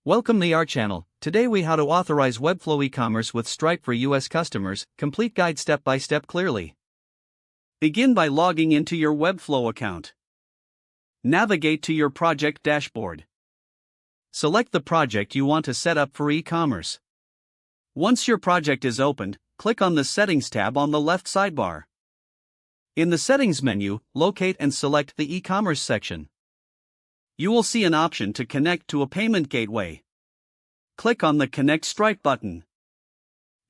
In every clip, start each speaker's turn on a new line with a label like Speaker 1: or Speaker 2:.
Speaker 1: Welcome to our channel. Today we how to authorize Webflow Ecommerce with Stripe for US customers. Complete guide step by step clearly. Begin by logging into your Webflow account. Navigate to your project dashboard. Select the project you want to set up for e-commerce. Once your project is opened, click on the Settings tab on the left sidebar. In the Settings menu, locate and select the e-commerce section. You will see an option to connect to a payment gateway. Click on the Connect Stripe button.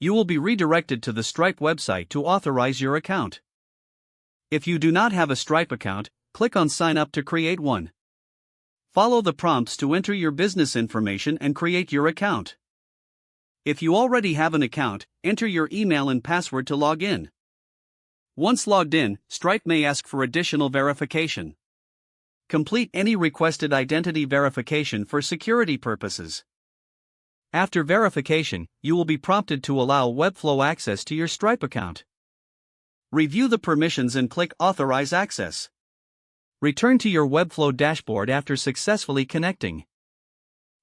Speaker 1: You will be redirected to the Stripe website to authorize your account. If you do not have a Stripe account, click on Sign Up to create one. Follow the prompts to enter your business information and create your account. If you already have an account, enter your email and password to log in. Once logged in, Stripe may ask for additional verification. Complete any requested identity verification for security purposes. After verification, you will be prompted to allow Webflow access to your Stripe account. Review the permissions and click Authorize Access. Return to your Webflow dashboard after successfully connecting.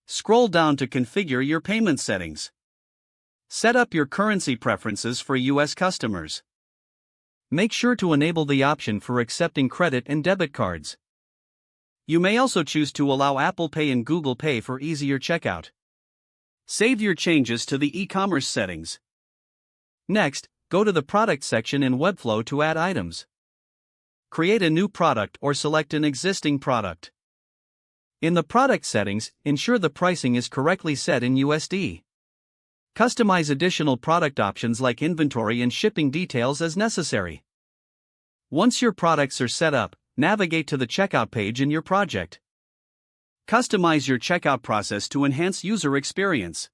Speaker 1: Scroll down to configure your payment settings. Set up your currency preferences for US customers. Make sure to enable the option for accepting credit and debit cards. You may also choose to allow Apple Pay and Google Pay for easier checkout. Save your changes to the e-commerce settings. Next, go to the Product section in Webflow to add items. Create a new product or select an existing product. In the Product settings, ensure the pricing is correctly set in USD. Customize additional product options like inventory and shipping details as necessary. Once your products are set up, navigate to the checkout page in your project. Customize your checkout process to enhance user experience.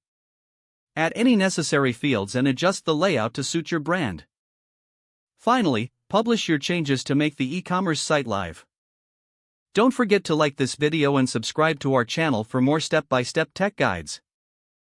Speaker 1: Add any necessary fields and adjust the layout to suit your brand. Finally, publish your changes to make the e-commerce site live. Don't forget to like this video and subscribe to our channel for more step-by-step tech guides.